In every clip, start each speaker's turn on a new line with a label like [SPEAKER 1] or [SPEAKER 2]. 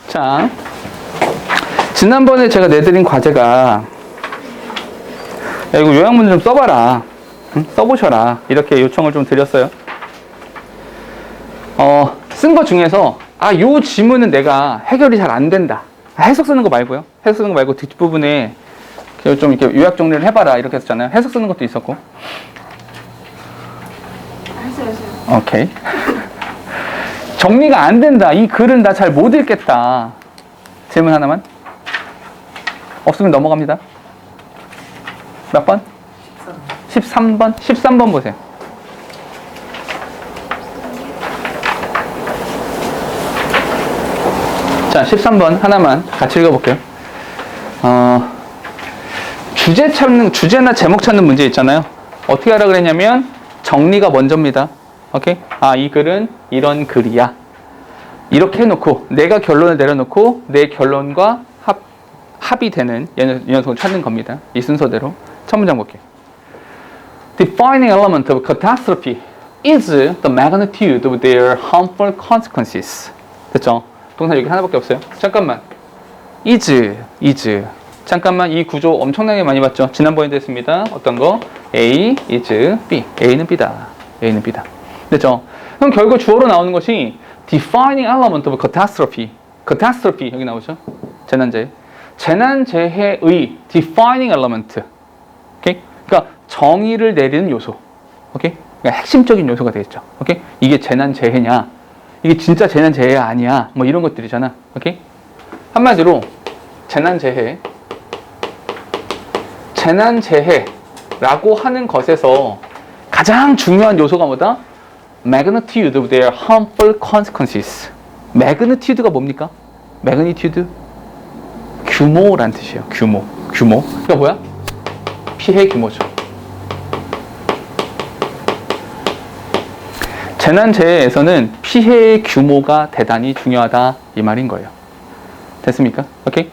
[SPEAKER 1] 자, 지난번에 제가 내드린 과제가 야, 이거 요약문 좀 써봐라. 응? 써보셔라. 이렇게 요청을 좀 드렸어요. 쓴 거 중에서 요 지문은 내가 해결이 잘 안 된다. 해석 쓰는 거 말고요. 해석 쓰는 거 말고 뒷부분에 좀 이렇게 요약 정리를 해봐라. 이렇게 했었잖아요. 해석 쓰는 것도 있었고.
[SPEAKER 2] 했어요.
[SPEAKER 1] 오케이. 정리가 안 된다. 이 글은 나 잘 못 읽겠다. 질문 하나만. 없으면 넘어갑니다. 몇 번? 13번? 13번 보세요. 자, 13번 하나만 같이 읽어볼게요. 주제나 제목 찾는 문제 있잖아요. 어떻게 하라 그랬냐면 정리가 먼저입니다. 오케이? 이 글은 이런 글이야. 이렇게 해놓고 내가 결론을 내려놓고 내 결론과 합이 되는 녀석을 찾는 겁니다. 이 순서대로. 첫 문장 볼게요. Defining element of catastrophe is the magnitude of their harmful consequences. 됐죠? 동사 여기 하나밖에 없어요. 잠깐만. is. 잠깐만, 이 구조 엄청나게 많이 봤죠? 지난번에도 했습니다. 어떤 거? A is B. A는 B다. 됐죠? 그럼 결국 주어로 나오는 것이 defining element of catastrophe. catastrophe 여기 나오죠? 재난재해. 재난재해의 defining element. 오케이? 그러니까 정의를 내리는 요소. 오케이? 그러니까 핵심적인 요소가 되겠죠. 오케이? 이게 재난재해냐? 이게 진짜 재난재해야 아니야? 뭐 이런 것들이잖아. 오케이? 한마디로 재난재해라고 하는 것에서 가장 중요한 요소가 뭐다? magnitude of their harmful consequences. magnitude가 뭡니까? magnitude? 규모란 뜻이에요. 규모. 그러니까 뭐야? 피해 규모죠. 재난재해에서는 피해의 규모가 대단히 중요하다 이 말인 거예요. 됐습니까? 오케이?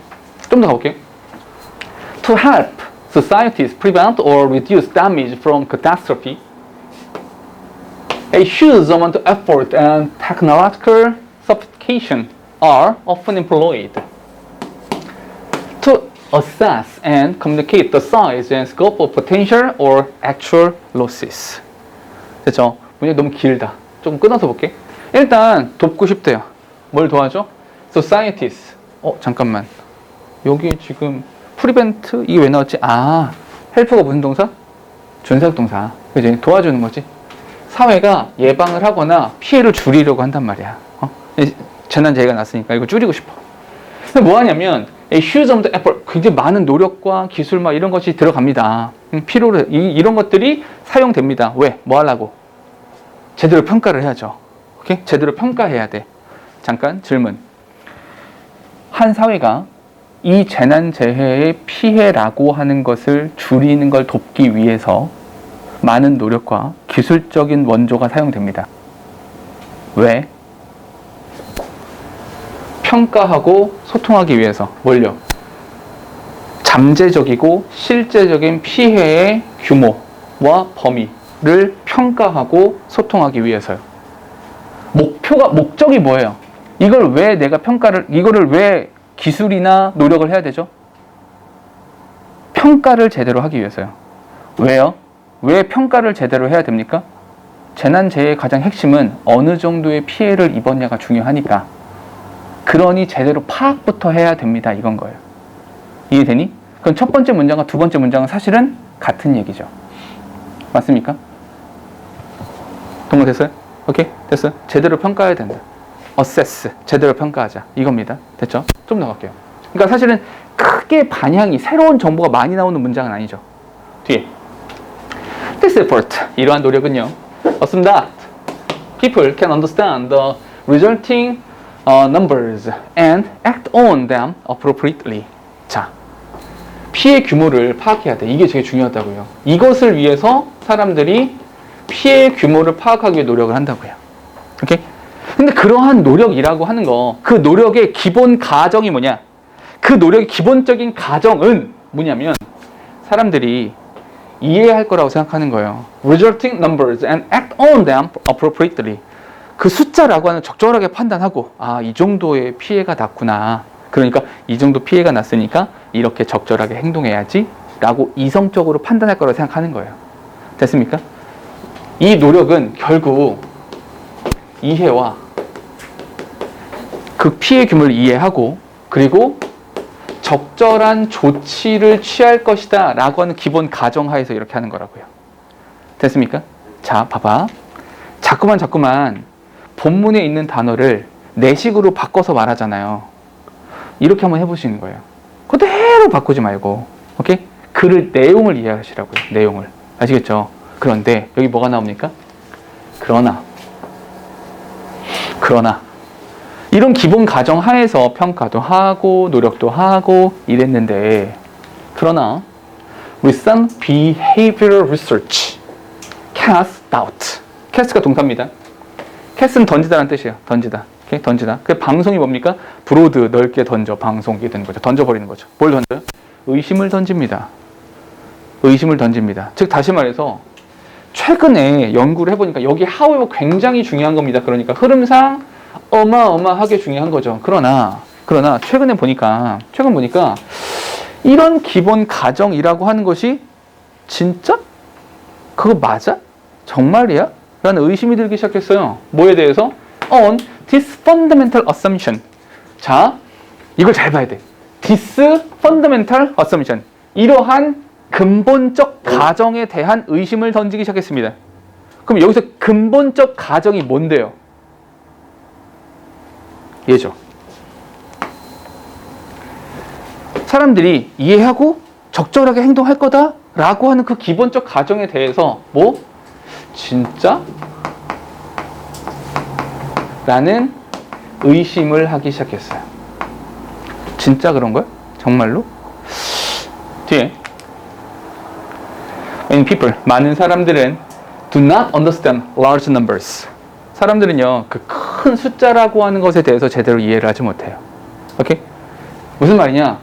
[SPEAKER 1] 좀 더 가볼게요. To help societies prevent or reduce damage from catastrophe, a huge amount of effort and technological sophistication are often employed to assess and communicate the size and scope of potential or actual losses. 됐죠? 문제 너무 길다. 조금 끊어서 볼게. 일단 돕고 싶대요. 뭘 도와줘? Societies. 잠깐만. 여기 지금 prevent 이게 왜 나왔지? help가 무슨 동사? 준사역 동사. 그지? 도와주는 거지. 사회가 예방을 하거나 피해를 줄이려고 한단 말이야. 재난재해가 났으니까 이거 줄이고 싶어. 근데 뭐 하냐면 a huge amount of effort, 굉장히 많은 노력과 기술 막 이런 것이 들어갑니다. 필요로 이런 것들이 사용됩니다. 왜? 뭐 하려고? 제대로 평가를 해야죠. 오케이? 제대로 평가해야 돼. 잠깐 질문. 한 사회가 이 재난재해의 피해라고 하는 것을 줄이는 걸 돕기 위해서 많은 노력과 기술적인 원조가 사용됩니다. 왜? 평가하고 소통하기 위해서. 뭘요? 잠재적이고 실제적인 피해의 규모와 범위를 평가하고 소통하기 위해서요. 목적이 뭐예요? 이걸 왜 기술이나 노력을 해야 되죠? 평가를 제대로 하기 위해서요. 왜요? 왜 평가를 제대로 해야 됩니까? 재난재해의 가장 핵심은 어느 정도의 피해를 입었냐가 중요하니까. 그러니 제대로 파악부터 해야 됩니다. 이건 거예요. 이해되니? 그럼 첫 번째 문장과 두 번째 문장은 사실은 같은 얘기죠. 맞습니까? 동의됐어요? 오케이? 됐어요? 제대로 평가해야 된다. assess, 제대로 평가하자. 이겁니다. 됐죠? 좀 더 갈게요. 그러니까 사실은 크게 반향이 새로운 정보가 많이 나오는 문장은 아니죠. 뒤에 This effort, 이러한 노력은요, assume that people can understand the resulting numbers and act on them appropriately. 자, 피해 규모를 파악해야 돼. 이게 되게 중요하다고요. 이것을 위해서 사람들이 피해 규모를 파악하기 위해 노력을 한다고요. 오케이? 근데 그러한 노력이라고 하는 거, 그 노력의 기본 가정이 뭐냐? 그 노력의 기본적인 가정은 뭐냐면 사람들이 이해할 거라고 생각하는 거예요. Resulting numbers and act on them appropriately. 그 숫자라고 하는 적절하게 판단하고 아, 이 정도의 피해가 났구나. 그러니까 이 정도 피해가 났으니까 이렇게 적절하게 행동해야지 라고 이성적으로 판단할 거라고 생각하는 거예요. 됐습니까? 이 노력은 결국 이해와 그 피해 규모를 이해하고 그리고 적절한 조치를 취할 것이다 라고 하는 기본 가정하에서 이렇게 하는 거라고요. 됐습니까? 자, 봐봐. 자꾸만 본문에 있는 단어를 내식으로 바꿔서 말하잖아요. 이렇게 한번 해보시는 거예요. 그대로 바꾸지 말고, 오케이? 글을 내용을 이해하시라고요. 내용을. 아시겠죠? 그런데 여기 뭐가 나옵니까? 그러나 이런 기본 가정 하에서 평가도 하고 노력도 하고 이랬는데 그러나 recent behavioral research casts doubt. cast가 동사입니다. cast는 던지다라는 뜻이에요. 던지다. 오케이? 던지다. 그 방송이 뭡니까? 브로드, 넓게 던져, 방송이 되는 거죠. 던져버리는 거죠. 뭘 던져요? 의심을 던집니다. 의심을 던집니다. 즉 다시 말해서 최근에 연구를 해보니까 여기 however 굉장히 중요한 겁니다. 그러니까 흐름상 어마어마하게 중요한 거죠. 그러나 최근 보니까 이런 기본 가정이라고 하는 것이 진짜? 그거 맞아? 정말이야? 라는 의심이 들기 시작했어요. 뭐에 대해서? On this fundamental assumption. 자, 이걸 잘 봐야 돼. This fundamental assumption. 이러한 근본적 가정에 대한 의심을 던지기 시작했습니다. 그럼 여기서 근본적 가정이 뭔데요? 얘죠. 사람들이 이해하고 적절하게 행동할 거다라고 하는 그 기본적 가정에 대해서 뭐? 진짜? 라는 의심을 하기 시작했어요. 진짜 그런 거야? 정말로? 뒤에 Many people, 많은 사람들은 do not understand large numbers. 사람들은요, 그 큰 숫자라고 하는 것에 대해서 제대로 이해를 하지 못해요. 오케이? 무슨 말이냐?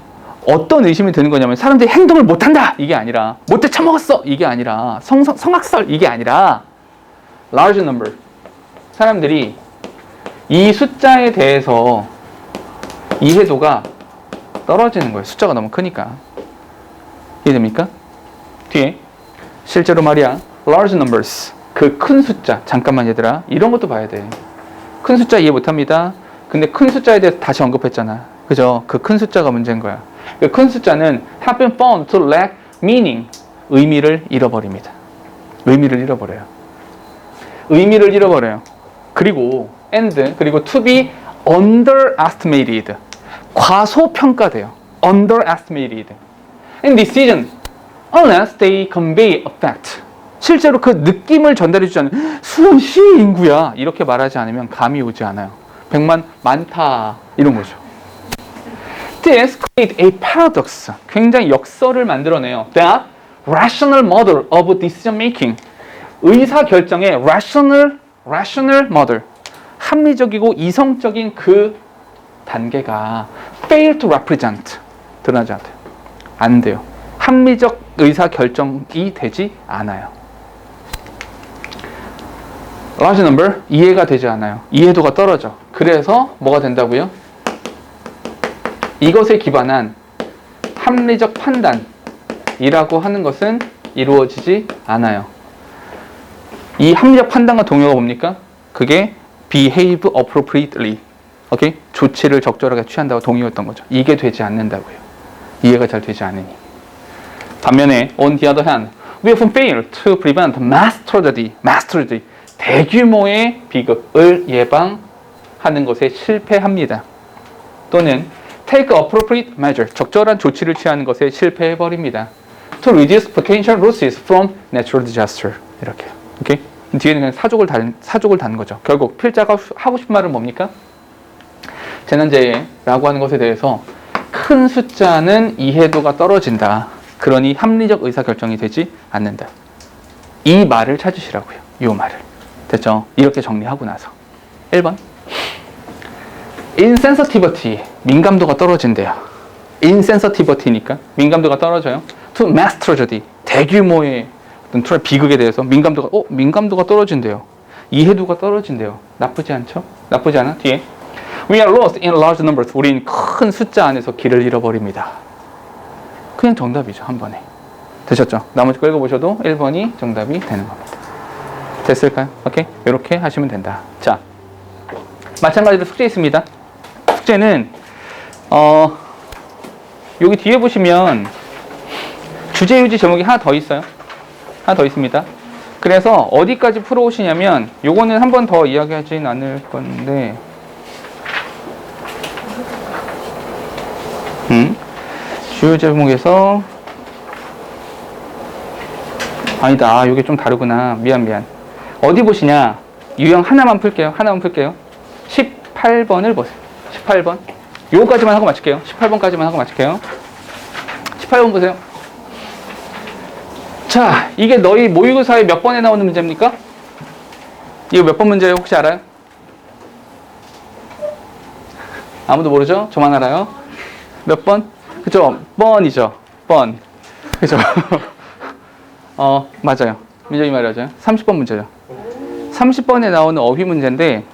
[SPEAKER 1] 어떤 의심이 드는 거냐면 사람들이 행동을 못한다! 이게 아니라 못돼 처먹었어! 이게 아니라 성악설! 이게 아니라 large number. 사람들이 이 숫자에 대해서 이해도가 떨어지는 거예요. 숫자가 너무 크니까. 이해됩니까? 뒤에 실제로 말이야 large numbers. 그 큰 숫자. 잠깐만 얘들아. 이런 것도 봐야 돼. 큰 숫자 이해 못합니다. 근데 큰 숫자에 대해서 다시 언급했잖아. 그죠? 그 큰 숫자가 문제인 거야. 그 큰 숫자는 have been found to lack meaning. 의미를 잃어버립니다. 의미를 잃어버려요. 의미를 잃어버려요. 그리고 그리고 to be underestimated. 과소평가돼요. underestimated. in decision unless they convey a fact. 실제로 그 느낌을 전달해 주지 않는 수없이 인구야 이렇게 말하지 않으면 감이 오지 않아요. 100만 많다 이런 거죠. This create a paradox. 굉장히 역설을 만들어내요. That rational model of decision making. 의사 결정의 rational model. 합리적이고 이성적인 그 단계가 fail to represent. 드러나지 않대요. 안 돼요. 합리적 의사 결정이 되지 않아요. large number 이해가 되지 않아요. 이해도가 떨어져. 그래서 뭐가 된다고요? 이것에 기반한 합리적 판단이라고 하는 것은 이루어지지 않아요. 이 합리적 판단과 동요가 뭡니까? 그게 behave appropriately. 오케이? 조치를 적절하게 취한다고 동의였던 거죠. 이게 되지 않는다고요. 이해가 잘 되지 않으니. 반면에 on the other hand, we often fail to prevent mass tragedy. 대규모의 비극을 예방하는 것에 실패합니다. 또는 take appropriate measure. 적절한 조치를 취하는 것에 실패해버립니다. To reduce potential losses from natural disaster. 이렇게. 오케이? 뒤에는 그냥 사족을 단 거죠. 결국 필자가 하고 싶은 말은 뭡니까? 재난재해라고 하는 것에 대해서 큰 숫자는 이해도가 떨어진다. 그러니 합리적 의사결정이 되지 않는다. 이 말을 찾으시라고요. 이 말을. 됐죠? 이렇게 정리하고 나서 1번 insensitivity. 민감도가 떨어진대요. insensitivity니까 민감도가 떨어져요. to mass tragedy. 대규모의 어떤 비극에 대해서 민감도가 떨어진대요. 이해도가 떨어진대요. 나쁘지 않죠? 나쁘지 않아? 뒤에. We are lost in large numbers. 우린 큰 숫자 안에서 길을 잃어버립니다. 그냥 정답이죠. 한 번에. 되셨죠? 나머지 거 읽어보셔도 1번이 정답이 되는 겁니다. 됐을까요? 오케이? 이렇게 하시면 된다. 자, 마찬가지로 숙제 있습니다. 숙제는 여기 뒤에 보시면 주제 유지 제목이 하나 더 있어요. 하나 더 있습니다. 그래서 어디까지 풀어오시냐면 요거는 한 번 더 이야기하진 않을 건데 주요 제목에서 아니다. 요게 좀 다르구나. 미안. 어디 보시냐? 유형 하나만 풀게요. 18번을 보세요. 18번. 요거까지만 하고 마칠게요. 18번까지만 하고 마칠게요. 18번 보세요. 자, 이게 너희 모의고사에 몇 번에 나오는 문제입니까? 이거 몇 번 문제예요? 혹시 알아요? 아무도 모르죠? 저만 알아요. 몇 번? 그죠? 번이죠. 번. 그죠? 맞아요. 민정이 말이죠. 30번 문제죠. 30번에 나오는 어휘 문제인데,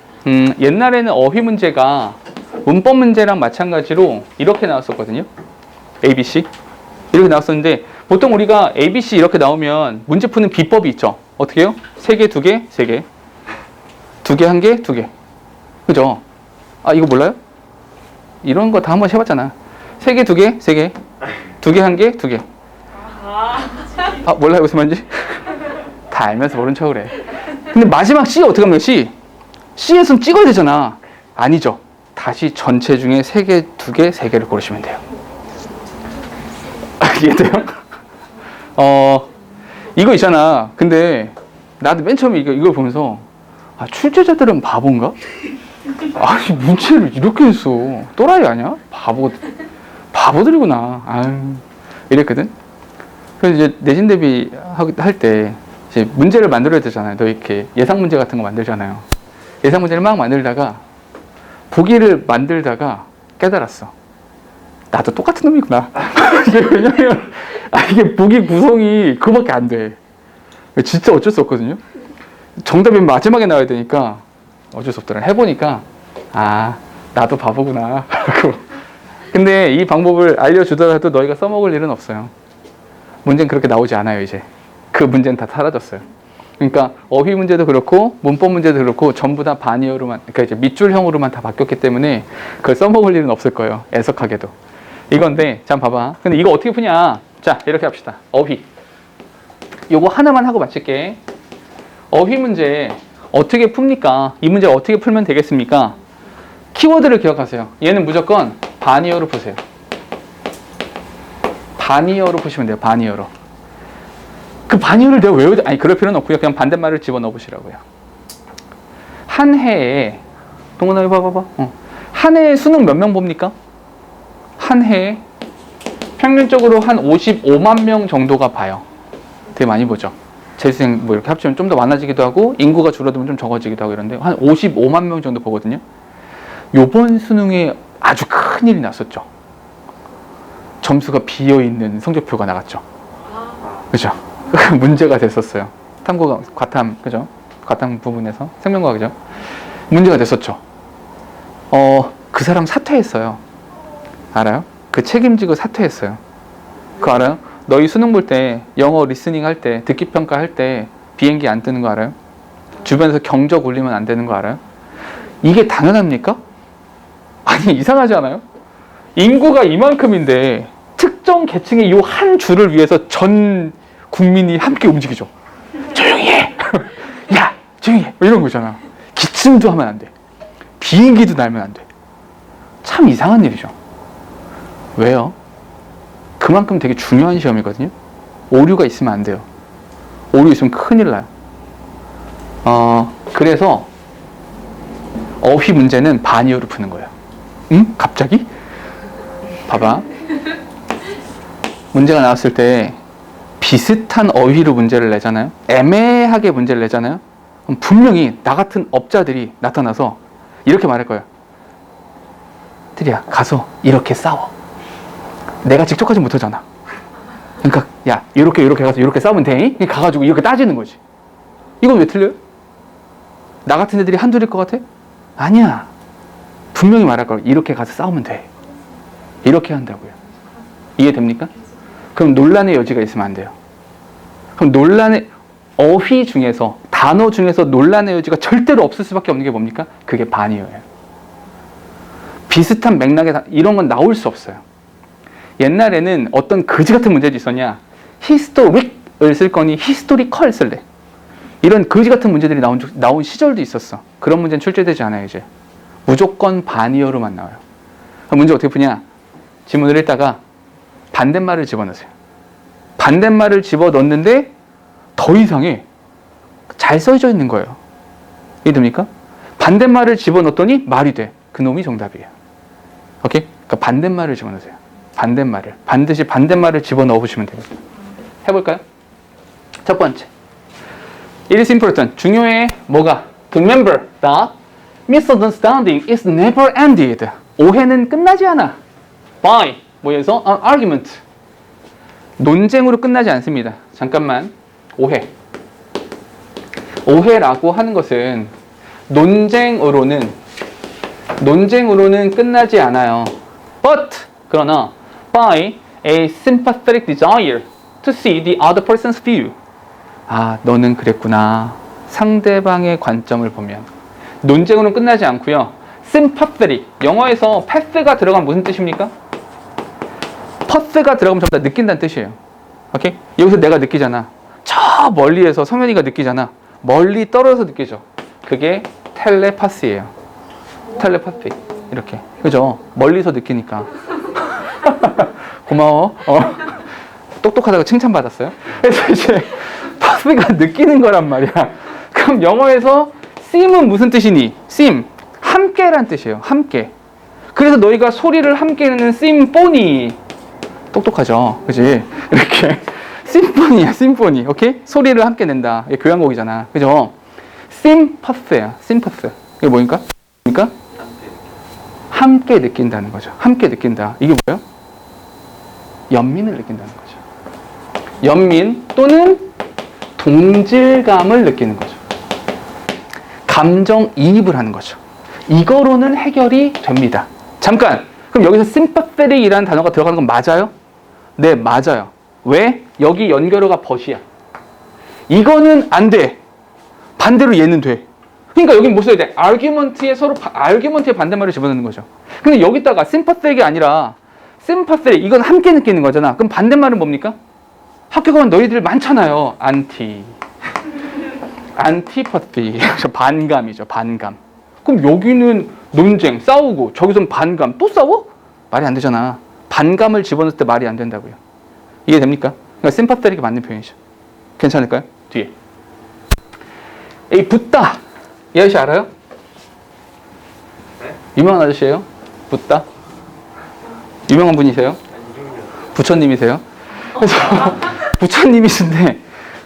[SPEAKER 1] 옛날에는 어휘 문제가 문법 문제랑 마찬가지로 이렇게 나왔었거든요. ABC. 이렇게 나왔었는데, 보통 우리가 ABC 이렇게 나오면 문제 푸는 비법이 있죠. 어떻게 해요? 3개, 2개, 3개. 2개, 1개, 2개. 그죠? 아, 이거 몰라요? 이런 거 다 한번 해봤잖아. 3개, 2개, 3개. 2개, 1개, 2개. 아, 몰라요? 무슨 말인지? 다 알면서 모른 척을 해. 근데 마지막 C 어떻게 하면 C에서는 찍어야 되잖아. 아니죠. 다시 전체 중에 3개, 2개, 3개를 고르시면 돼요. 이해돼요? 이거 있잖아. 근데 나도 맨 처음에 이걸 보면서 출제자들은 바본가? 아니, 문제를 이렇게 했어. 또라이 아니야? 바보들이구나. 아유, 이랬거든. 그래서 이제 내신 대비 할 때 이제 문제를 만들어야 되잖아요. 너 이렇게 예상 문제 같은 거 만들잖아요. 예상 문제를 막 만들다가 보기를 만들다가 깨달았어. 나도 똑같은 놈이구나. 이게 왜냐면 이게 보기 구성이 그거밖에 안 돼. 진짜 어쩔 수 없거든요. 정답이 마지막에 나와야 되니까 어쩔 수 없더라. 해보니까 나도 바보구나. 근데 이 방법을 알려주더라도 너희가 써먹을 일은 없어요. 문제는 그렇게 나오지 않아요. 이제 그 문제는 다 사라졌어요. 그러니까 어휘 문제도 그렇고 문법 문제도 그렇고 전부 다 반이어로만, 그러니까 이제 밑줄형으로만 다 바뀌었기 때문에 그걸 써먹을 일은 없을 거예요. 애석하게도. 이건데, 자, 봐봐. 근데 이거 어떻게 푸냐? 자, 이렇게 합시다. 어휘. 요거 하나만 하고 마칠게. 어휘 문제 어떻게 풉니까? 이 문제 어떻게 풀면 되겠습니까? 키워드를 기억하세요. 얘는 무조건 반이어로 푸세요. 반이어로 푸시면 돼요. 반이어로. 그 반이어를 내가 외우지, 그럴 필요는 없고요. 그냥 반대말을 집어넣어 보시라고요. 한 해에, 동원아, 이거 봐봐. 한 해에 수능 몇 명 봅니까? 한 해에 평균적으로 한 55만 명 정도가 봐요. 되게 많이 보죠. 재수생 뭐 이렇게 합치면 좀 더 많아지기도 하고 인구가 줄어들면 좀 적어지기도 하고 이런데 한 55만 명 정도 보거든요. 요번 수능에 아주 큰일이 났었죠. 점수가 비어있는 성적표가 나갔죠. 그죠? 문제가 됐었어요. 탐구가 과탐, 그죠? 과탐 부분에서 생명과학이죠. 문제가 됐었죠. 그 사람 사퇴했어요. 알아요? 그 책임지고 사퇴했어요. 그거 알아요? 너희 수능 볼 때 영어 리스닝 할 때 듣기 평가 할 때 비행기 안 뜨는 거 알아요? 주변에서 경적 울리면 안 되는 거 알아요? 이게 당연합니까? 아니, 이상하지 않아요? 인구가 이만큼인데 특정 계층의 이 한 줄을 위해서 전 국민이 함께 움직이죠. 조용히 해! 야! 조용히 해! 이런 거잖아. 기침도 하면 안 돼. 비행기도 날면 안 돼. 참 이상한 일이죠. 왜요? 그만큼 되게 중요한 시험이거든요. 오류가 있으면 안 돼요. 오류 있으면 큰일 나요. 그래서 어휘 문제는 반이어로 푸는 거예요. 응? 갑자기? 봐봐. 문제가 나왔을 때 비슷한 어휘로 문제를 내잖아요. 애매하게 문제를 내잖아요. 그럼 분명히 나 같은 업자들이 나타나서 이렇게 말할 거예요. 들이야, 가서 이렇게 싸워. 내가 직접 하지 못하잖아. 그러니까 야, 이렇게 가서 이렇게 싸우면 돼? 가가지고 이렇게 따지는 거지. 이건 왜 틀려요? 나 같은 애들이 한둘일 것 같아? 아니야. 분명히 말할 걸. 이렇게 가서 싸우면 돼. 이렇게 한다고요. 이해됩니까? 그럼 논란의 여지가 있으면 안 돼요. 그럼 논란의 어휘 중에서, 단어 중에서 논란의 여지가 절대로 없을 수밖에 없는 게 뭡니까? 그게 반이어예요. 비슷한 맥락에 이런 건 나올 수 없어요. 옛날에는 어떤 그지 같은 문제도 있었냐? 히스토릭을 쓸 거니 히스토리컬 쓸래. 이런 그지 같은 문제들이 나온 시절도 있었어. 그런 문제는 출제되지 않아요, 이제. 무조건 반이어로만 나와요. 그럼 문제 어떻게 푸냐? 지문을 읽다가 반대말을 집어넣으세요. 반대말을 집어넣는데 더 이상해. 잘 써져 있는 거예요. 이해됩니까? 반대말을 집어넣었더니 말이 돼. 그 놈이 정답이에요. 오케이? 그러니까 반대말을 집어넣으세요. 반대말을. 반드시 반대말을 집어넣어 보시면 되거든요. 해볼까요? 첫 번째. It is important. 중요해. 뭐가? To remember that misunderstanding is never ended. 오해는 끝나지 않아. By 뭐에서? An argument. 논쟁으로 끝나지 않습니다. 잠깐만. 오해. 오해라고 하는 것은 논쟁으로는 끝나지 않아요. But 그러나 by a sympathetic desire to see the other person's view. 아, 너는 그랬구나. 상대방의 관점을 보면. 논쟁으로는 끝나지 않고요. sympathetic. 영어에서 path가 들어가면 무슨 뜻입니까? path가 들어가면 전부 다 느낀다는 뜻이에요. 오케이? 여기서 내가 느끼잖아. 저 멀리에서 성현이가 느끼잖아. 멀리 떨어져서 느끼죠. 그게 텔레파시예요. 텔레파시. 이렇게. 그죠? 멀리서 느끼니까. 고마워. 똑똑하다고 칭찬받았어요. 그래서 이제 파스가 느끼는 거란 말이야. 그럼 영어에서 seem은 무슨 뜻이니? seem. 함께란 뜻이에요. 함께. 그래서 너희가 소리를 함께 내는 심포니. 똑똑하죠? 그지? 이렇게. 심포니야, 심포니. 오케이? 소리를 함께 낸다. 이게 교향곡이잖아. 그죠? 심파스야, 심파스. 이게 뭐니까? 그러니까 함께 느낀다는 거죠. 함께 느낀다. 이게 뭐예요? 연민을 느낀다는 거죠. 연민 또는 동질감을 느끼는 거죠. 감정이입을 하는 거죠. 이거로는 해결이 됩니다. 잠깐! 그럼 여기서 sympathetic이라는 단어가 들어가는 건 맞아요? 네, 맞아요. 왜? 여기 연결어가 but이야. 이거는 안 돼. 반대로 얘는 돼. 그러니까 여긴 뭐 써야 돼? argument에 argument의 반대말을 집어넣는 거죠. 근데 여기다가 sympathetic이 아니라 sympathetic, 이건 함께 느끼는 거잖아. 그럼 반대말은 뭡니까? 학교 가면 너희들 많잖아요. antipathy. 반감이죠. 반감. 그럼 여기는 논쟁, 싸우고 저기서는 반감, 또 싸워? 말이 안 되잖아. 반감을 집어넣을 때 말이 안 된다고요. 이해됩니까? 그러니까 sympathetic이 맞는 표현이죠. 괜찮을까요? 뒤에. 이 붙다. 이 아저씨 알아요? 유명한 아저씨예요? 붙다. 유명한 분이세요? 부처님이세요? 그래서 부처님이신데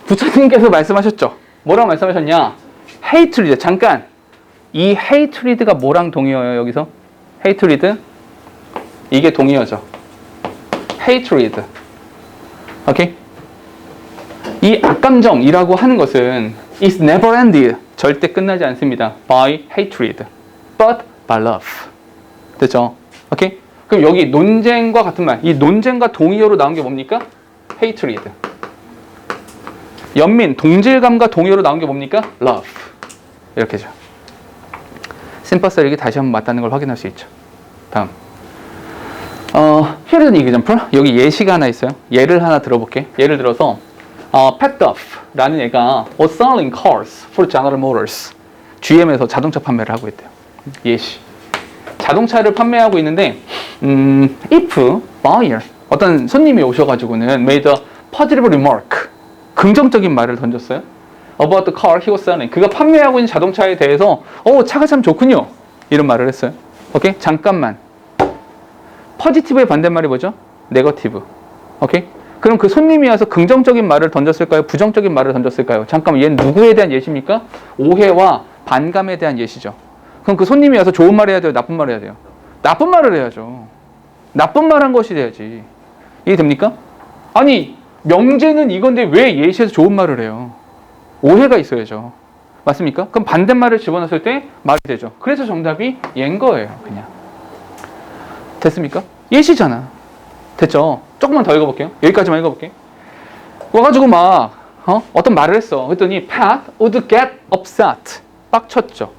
[SPEAKER 1] 부처님께서 말씀하셨죠. 뭐라고 말씀하셨냐? hatred. 잠깐. 이 hatred가 뭐랑 동의어예요? 여기서? hatred. 이게 동의어죠. hatred. 오케이? 이 악감정이라고 하는 것은 is never ended. 절대 끝나지 않습니다. by hatred. but by love. 됐죠? 오케이? 그럼 여기 논쟁과 같은 말. 이 논쟁과 동의어로 나온 게 뭡니까? hatred. 연민, 동질감과 동의어로 나온 게 뭡니까? love. 이렇게죠. sympathetic이 다시 한번 맞다는 걸 확인할 수 있죠. 다음. Here's an example. 여기 예시가 하나 있어요. 예를 하나 들어볼게. 예를 들어서 Petdoff라는 애가 was selling cars for General Motors. GM에서 자동차 판매를 하고 있대요. 예시. 자동차를 판매하고 있는데 if buyer, 어떤 손님이 오셔가지고는 made a positive remark, 긍정적인 말을 던졌어요. About the car he was selling. 그가 판매하고 있는 자동차에 대해서 차가 참 좋군요. 이런 말을 했어요. 오케이? 잠깐만. positive의 반대말이 뭐죠? negative. 오케이? 그럼 그 손님이 와서 긍정적인 말을 던졌을까요? 부정적인 말을 던졌을까요? 잠깐만, 얘는 누구에 대한 예시입니까? 오해와 반감에 대한 예시죠. 그럼 그 손님이 와서 좋은 말 해야 돼요? 나쁜 말 해야 돼요? 나쁜 말을 해야죠. 나쁜 말 한 것이 돼야지. 이해됩니까? 아니, 명제는 이건데 왜 예시에서 좋은 말을 해요? 오해가 있어야죠. 맞습니까? 그럼 반대말을 집어넣었을 때 말이 되죠. 그래서 정답이 얘인 거예요. 그냥. 됐습니까? 예시잖아. 됐죠? 조금만 더 읽어볼게요. 여기까지만 읽어볼게요. 와가지고 막 어떤 말을 했어. 그랬더니 Pat would get upset. 빡쳤죠.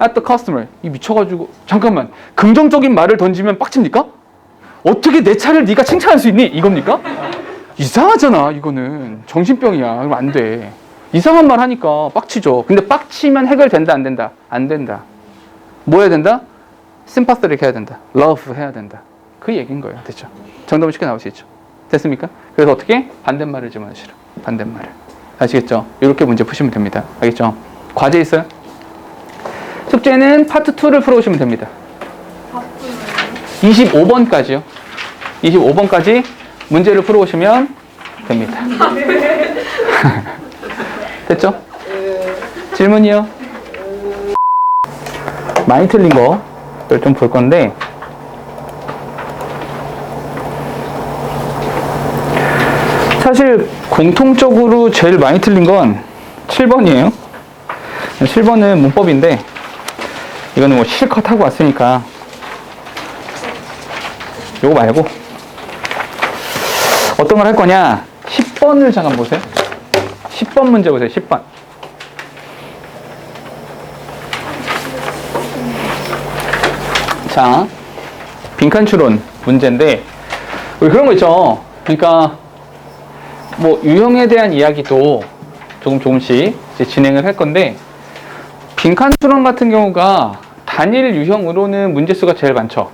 [SPEAKER 1] At the customer. 이 미쳐가지고 잠깐만. 긍정적인 말을 던지면 빡칩니까? 어떻게 내 차를 네가 칭찬할 수 있니? 이겁니까? 이상하잖아. 이거는 정신병이야. 그럼 안 돼. 이상한 말 하니까 빡치죠. 근데 빡치면 해결된다 안 된다? 안 된다. 뭐 해야 된다? sympathetic 해야 된다. love 해야 된다. 그 얘기인 거예요. 됐죠? 정답은 쉽게 나올 수 있죠. 됐습니까? 그래서 어떻게? 반대말을 집어넣으시라. 반대말을. 아시겠죠? 이렇게 문제 푸시면 됩니다. 알겠죠? 과제 있어요? 숙제는 파트 2를 풀어오시면 됩니다. 25번까지요. 25번까지 문제를 풀어오시면 됩니다. 됐죠? 질문이요? 많이 틀린 거를 좀 볼 건데 사실 공통적으로 제일 많이 틀린 건 7번이에요. 7번은 문법인데 이거는 뭐 실컷 하고 왔으니까 요거 말고 어떤 걸 할 거냐 10번을 잠깐 보세요. 10번 문제 보세요. 10번 자 빈칸 추론 문제인데 우리 그런 거 있죠. 그러니까 뭐 유형에 대한 이야기도 조금씩 이제 진행을 할 건데 빈칸 추론 같은 경우가 단일 유형으로는 문제수가 제일 많죠.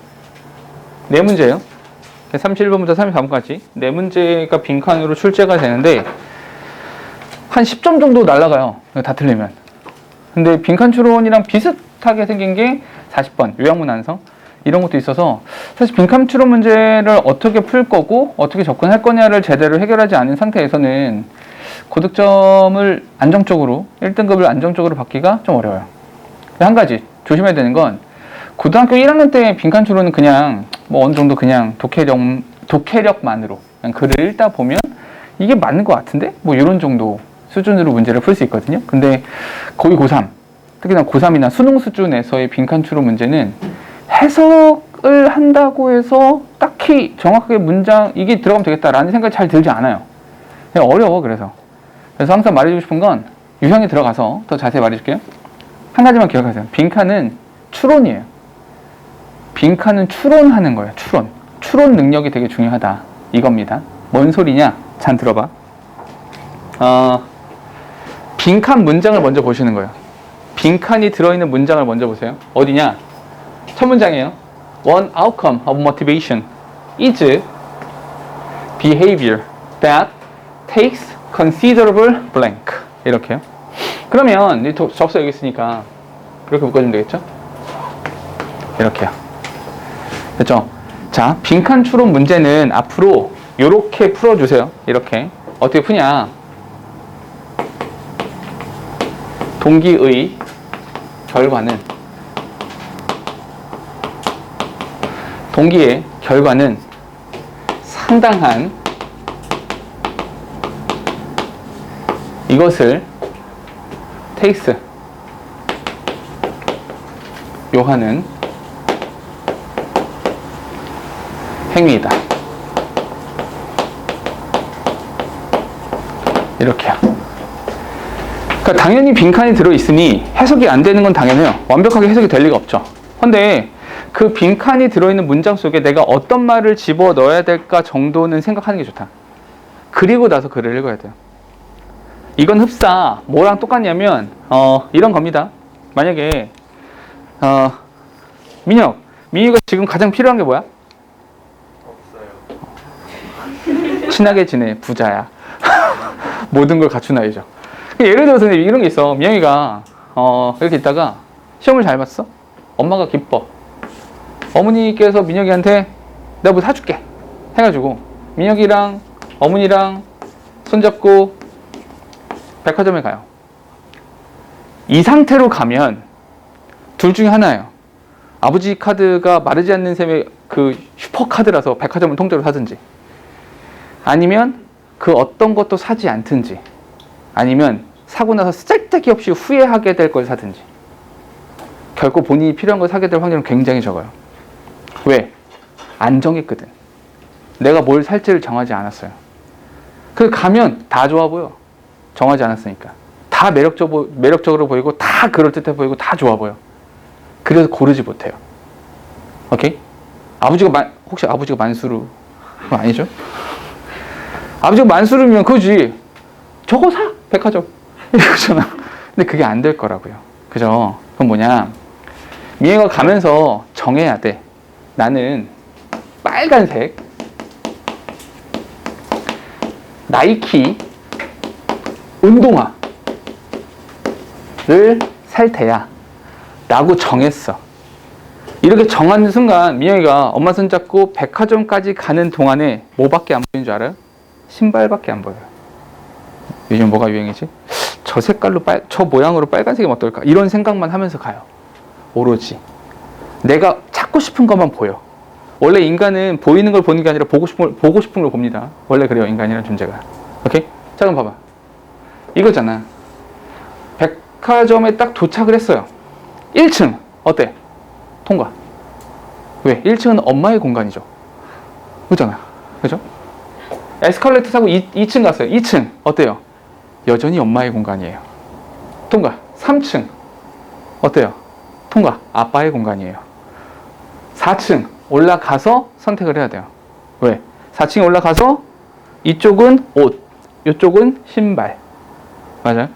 [SPEAKER 1] 4문제예요. 31번부터 34번까지 4문제가 빈칸으로 출제가 되는데 한 10점 정도 날라가요. 다 틀리면. 근데 빈칸 추론이랑 비슷하게 생긴 게 40번 요약문 완성 이런 것도 있어서 사실 빈칸 추론 문제를 어떻게 풀 거고 어떻게 접근할 거냐를 제대로 해결하지 않은 상태에서는 고득점을 안정적으로 1등급을 안정적으로 받기가 좀 어려워요. 한 가지 조심해야 되는 건 고등학교 1학년 때 빈칸 추론은 그냥 뭐 어느 정도 그냥 독해력만으로 그냥 글을 읽다 보면 이게 맞는 것 같은데 뭐 이런 정도 수준으로 문제를 풀 수 있거든요. 근데 거의 고3 특히나 고3이나 수능 수준에서의 빈칸 추론 문제는 해석을 한다고 해서 딱히 정확하게 문장 이게 들어가면 되겠다라는 생각이 잘 들지 않아요. 그냥 어려워. 그래서 항상 말해주고 싶은 건 유형에 들어가서 더 자세히 말해줄게요. 한 가지만 기억하세요. 빈칸은 추론이에요. 빈칸은 추론하는 거예요. 추론 능력이 되게 중요하다 이겁니다. 뭔 소리냐? 잘 들어봐. 빈칸 문장을 먼저 보시는 거예요. 빈칸이 들어있는 문장을 먼저 보세요. 어디냐? 첫 문장이에요. One outcome of motivation is behavior that takes considerable blank. 이렇게요. 그러면 이 접수 여기 있으니까 이렇게 묶어주면 되겠죠? 이렇게요. 됐죠? 자, 빈칸 추론 문제는 앞으로 이렇게 풀어주세요. 이렇게. 어떻게 푸냐? 동기의 동기의 결과는 상당한 이것을 takes 요하는 행위이다. 이렇게요. 그러니까 당연히 빈칸이 들어있으니 해석이 안 되는 건 당연해요. 완벽하게 해석이 될 리가 없죠. 근데 그 빈칸이 들어있는 문장 속에 내가 어떤 말을 집어넣어야 될까 정도는 생각하는 게 좋다. 그리고 나서 글을 읽어야 돼요. 이건 흡사 뭐랑 똑같냐면 이런 겁니다. 만약에 민혁이가 지금 가장 필요한 게 뭐야? 없어요. 친하게 지내. 부자야. 모든 걸 갖춘 아이죠. 예를 들어서 이런 게 있어. 민혁이가 이렇게 있다가 시험을 잘 봤어. 엄마가 기뻐. 어머니께서 민혁이한테 내가 뭐 사줄게 해가지고 민혁이랑 어머니랑 손잡고 백화점에 가요. 이 상태로 가면 둘 중에 하나예요. 아버지 카드가 마르지 않는 셈의 그 슈퍼카드라서 백화점을 통째로 사든지, 아니면 그 어떤 것도 사지 않든지, 아니면 사고 나서 쓸데기 없이 후회하게 될 걸 사든지 결코 본인이 필요한 걸 사게 될 확률은 굉장히 적어요. 왜? 안 정했거든. 내가 뭘 살지를 정하지 않았어요. 그 가면 다 좋아 보여. 정하지 않았으니까. 다 매력적으로 보이고 다 그럴듯해 보이고 다 좋아 보여. 그래서 고르지 못해요. 오케이? 혹시 아버지가 만수르? 그건 아니죠? 아버지가 만수르면 그지. 저거 사! 백화점. 이거잖아. 근데 그게 안 될 거라고요. 그죠? 그건 뭐냐? 미애가 가면서 정해야 돼. 나는 빨간색 나이키 운동화를 살 테야 라고 정했어. 이렇게 정하는 순간 민영이가 엄마 손잡고 백화점까지 가는 동안에 뭐밖에 안 보이는 줄 알아요? 신발밖에 안 보여요. 요즘 뭐가 유행이지? 저 색깔로 저 모양으로 빨간색이 어떨까? 이런 생각만 하면서 가요. 오로지 내가 찾고 싶은 것만 보여. 원래 인간은 보이는 걸 보는 게 아니라 보고 싶은 걸 봅니다. 원래 그래요, 인간이라는 존재가. 오케이? 자, 그럼 봐봐. 이거잖아. 백화점에 딱 도착을 했어요. 1층 어때? 통과. 왜? 1층은 엄마의 공간이죠. 그잖아. 그죠? 에스컬레이터 타고 2층 갔어요. 2층 어때요? 여전히 엄마의 공간이에요. 통과. 3층 어때요? 통과. 아빠의 공간이에요. 4층 올라가서 선택을 해야 돼요. 왜? 4층에 올라가서 이쪽은 옷, 이쪽은 신발. 맞아요?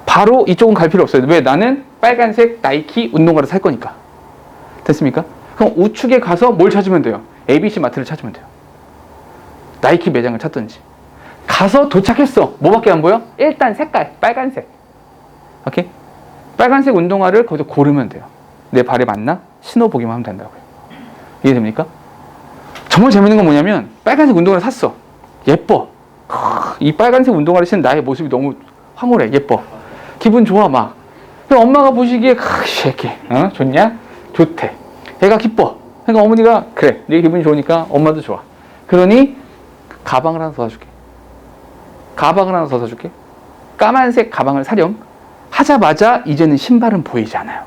[SPEAKER 1] 바로 이쪽은 갈 필요 없어요. 왜? 나는 빨간색 나이키 운동화를 살 거니까. 됐습니까? 그럼 우측에 가서 뭘 찾으면 돼요? ABC 마트를 찾으면 돼요. 나이키 매장을 찾든지. 가서 도착했어. 뭐밖에 안 보여? 일단 색깔, 빨간색. 오케이? 빨간색 운동화를 거기서 고르면 돼요. 내 발에 맞나? 신어보기만 하면 된다고요. 이해됩니까? 정말 재밌는 건 뭐냐면 빨간색 운동화를 샀어. 예뻐. 이 빨간색 운동화를 신은 나의 모습이 너무 황홀해. 예뻐. 기분 좋아 막. 엄마가 보시기에 새끼 좋냐? 좋대. 애가 기뻐. 그러니까 어머니가 그래. 네 기분이 좋으니까 엄마도 좋아. 그러니 가방을 하나 더 사줄게. 가방을 하나 더 사줄게. 까만색 가방을 사렴. 하자마자 이제는 신발은 보이지 않아요.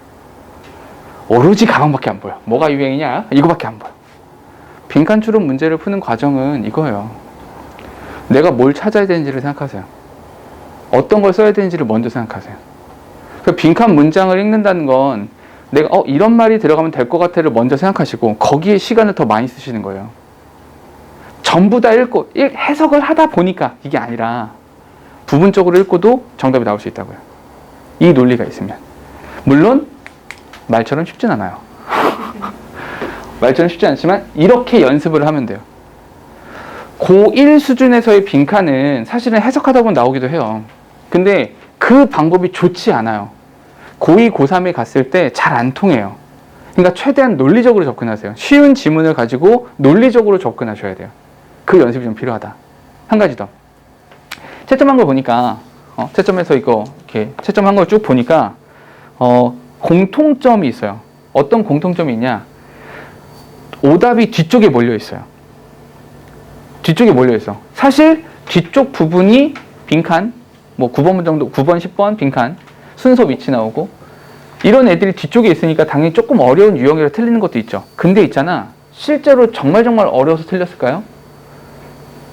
[SPEAKER 1] 오로지 가방밖에 안 보여. 뭐가 유행이냐? 이거밖에 안 보여. 빈칸추론 문제를 푸는 과정은 이거예요. 내가 뭘 찾아야 되는지를 생각하세요. 어떤 걸 써야 되는지를 먼저 생각하세요. 그 빈칸 문장을 읽는다는 건 내가 이런 말이 들어가면 될 것 같아를 먼저 생각하시고 거기에 시간을 더 많이 쓰시는 거예요. 전부 다 읽고 해석을 하다 보니까 이게 아니라 부분적으로 읽고도 정답이 나올 수 있다고요. 이 논리가 있으면. 물론 말처럼 쉽진 않아요. 말처럼 쉽지 않지만 이렇게 연습을 하면 돼요. 고1 수준에서의 빈칸은 사실은 해석하다 보면 나오기도 해요. 근데 그 방법이 좋지 않아요. 고2, 고3에 갔을 때 잘 안 통해요. 그러니까 최대한 논리적으로 접근하세요. 쉬운 지문을 가지고 논리적으로 접근하셔야 돼요. 그 연습이 좀 필요하다. 한 가지 더. 채점한 거 보니까 채점해서 이거 이렇게 채점한 걸 쭉 보니까 공통점이 있어요. 어떤 공통점이 있냐? 오답이 뒤쪽에 몰려 있어요. 뒤쪽에 몰려 있어. 사실 뒤쪽 부분이 빈칸, 뭐 9번 정도, 9번, 10번 빈칸 순서 위치 나오고 이런 애들이 뒤쪽에 있으니까 당연히 조금 어려운 유형이라 틀리는 것도 있죠. 근데 있잖아. 실제로 정말 어려워서 틀렸을까요?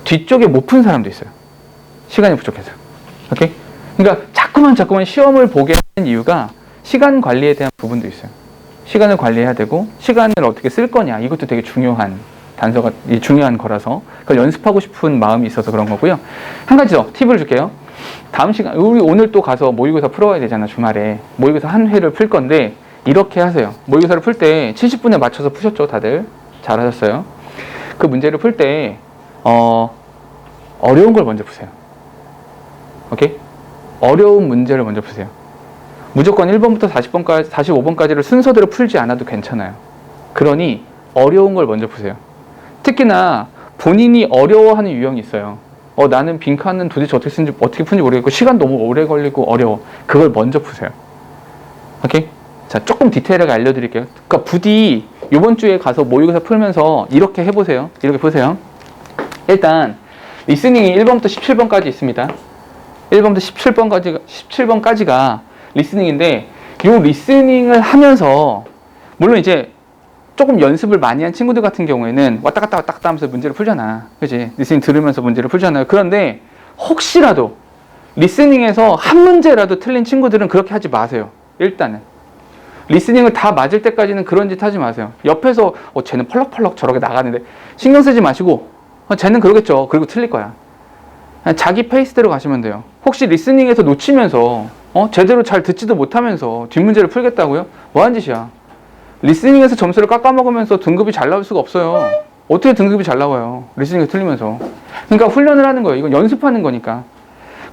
[SPEAKER 1] 뒤쪽에 못 푼 사람도 있어요. 시간이 부족해서. 오케이? 그러니까 자꾸만 시험을 보게 하는 이유가 시간 관리에 대한 부분도 있어요. 시간을 관리해야 되고 시간을 어떻게 쓸 거냐 이것도 되게 중요한 단서가 중요한 거라서 그걸 연습하고 싶은 마음이 있어서 그런 거고요. 한 가지 더 팁을 줄게요. 다음 시간 우리 오늘 또 가서 모의고사 풀어야 되잖아. 주말에 모의고사 한 회를 풀 건데 이렇게 하세요. 모의고사를 풀 때 70분에 맞춰서 푸셨죠? 다들 잘하셨어요. 그 문제를 풀 때 어려운 걸 먼저 푸세요. 오케이? 어려운 문제를 먼저 푸세요. 무조건 1번부터 40번까지, 45번까지를 순서대로 풀지 않아도 괜찮아요. 그러니 어려운 걸 먼저 푸세요. 특히나 본인이 어려워하는 유형이 있어요. 나는 빈칸은 도대체 어떻게 푸는지 모르겠고 시간 너무 오래 걸리고 어려워. 그걸 먼저 푸세요. 오케이? 자, 조금 디테일하게 알려드릴게요. 그러니까 부디 이번 주에 가서 모의고사 풀면서 이렇게 해보세요. 이렇게 보세요. 일단 리스닝이 1번부터 17번까지 있습니다. 1번부터 17번까지가 리스닝인데 요 리스닝을 하면서 물론 이제 조금 연습을 많이 한 친구들 같은 경우에는 왔다 갔다 하면서 문제를 풀잖아. 그지? 리스닝 들으면서 문제를 풀잖아요. 그런데 혹시라도 리스닝에서 한 문제라도 틀린 친구들은 그렇게 하지 마세요. 일단은. 리스닝을 다 맞을 때까지는 그런 짓 하지 마세요. 옆에서 쟤는 펄럭펄럭 저렇게 나가는데 신경 쓰지 마시고 쟤는 그러겠죠. 그리고 틀릴 거야. 자기 페이스대로 가시면 돼요. 혹시 리스닝에서 놓치면서 제대로 잘 듣지도 못하면서 뒷문제를 풀겠다고요? 뭐하는 짓이야. 리스닝에서 점수를 깎아먹으면서 등급이 잘 나올 수가 없어요. 어떻게 등급이 잘 나와요? 리스닝에서 틀리면서. 그러니까 훈련을 하는 거예요. 이건 연습하는 거니까.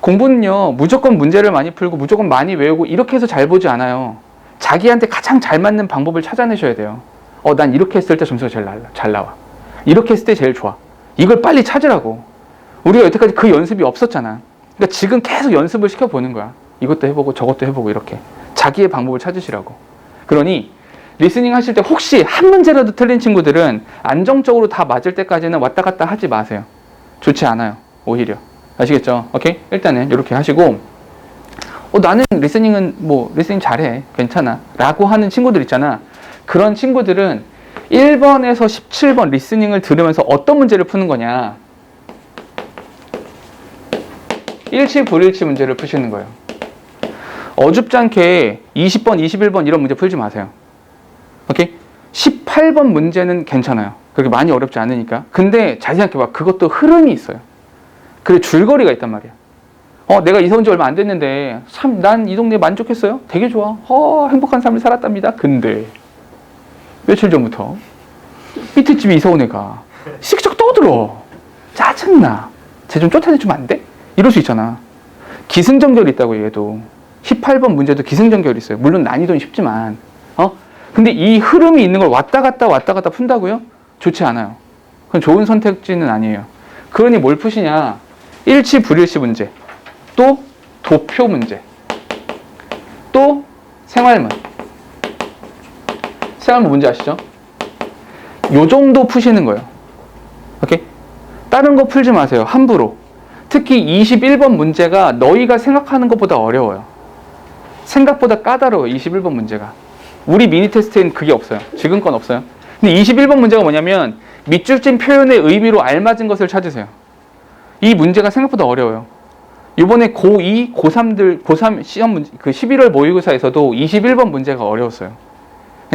[SPEAKER 1] 공부는요, 무조건 문제를 많이 풀고 무조건 많이 외우고 이렇게 해서 잘 보지 않아요. 자기한테 가장 잘 맞는 방법을 찾아내셔야 돼요. 난 이렇게 했을 때 점수가 제일 잘 나와. 이렇게 했을 때 제일 좋아. 이걸 빨리 찾으라고. 우리가 여태까지 그 연습이 없었잖아. 그러니까 지금 계속 연습을 시켜보는 거야. 이것도 해보고 저것도 해보고 이렇게. 자기의 방법을 찾으시라고. 그러니 리스닝 하실 때 혹시 한 문제라도 틀린 친구들은 안정적으로 다 맞을 때까지는 왔다 갔다 하지 마세요. 좋지 않아요. 오히려. 아시겠죠? 오케이? 일단은 이렇게 하시고 나는 리스닝은 리스닝 잘해. 괜찮아. 라고 하는 친구들 있잖아. 그런 친구들은 1번에서 17번 리스닝을 들으면서 어떤 문제를 푸는 거냐. 일치 불일치 문제를 푸시는 거예요. 어줍지 않게 20번, 21번 이런 문제 풀지 마세요. 오케이? 18번 문제는 괜찮아요. 그렇게 많이 어렵지 않으니까. 근데 잘 생각해봐. 그것도 흐름이 있어요. 그래 줄거리가 있단 말이야. 내가 이사 온 지 얼마 안 됐는데 난 이 동네에 만족했어요. 되게 좋아. 행복한 삶을 살았답니다. 근데 며칠 전부터 밑에 집에 이사 온 애가 시기적 떠들어. 짜증나. 쟤 좀 쫓아내주면 안 돼? 이럴 수 있잖아. 기승전결이 있다고 얘도. 18번 문제도 기승전결이 있어요. 물론 난이도는 쉽지만 근데 이 흐름이 있는 걸 왔다 갔다 푼다고요? 좋지 않아요. 그건 좋은 선택지는 아니에요. 그러니 뭘 푸시냐. 일치 불일치 문제, 또 도표 문제, 또 생활문 문제 아시죠? 요 정도 푸시는 거예요. 오케이? 다른 거 풀지 마세요. 함부로. 특히 21번 문제가 너희가 생각하는 것보다 어려워요. 생각보다 까다로워요. 21번 문제가. 우리 미니 테스트에는 그게 없어요. 지금 건 없어요. 근데 21번 문제가 뭐냐면 밑줄진 표현의 의미로 알맞은 것을 찾으세요. 이 문제가 생각보다 어려워요. 이번에 고2, 고3 시험 문제, 그 11월 모의고사에서도 21번 문제가 어려웠어요.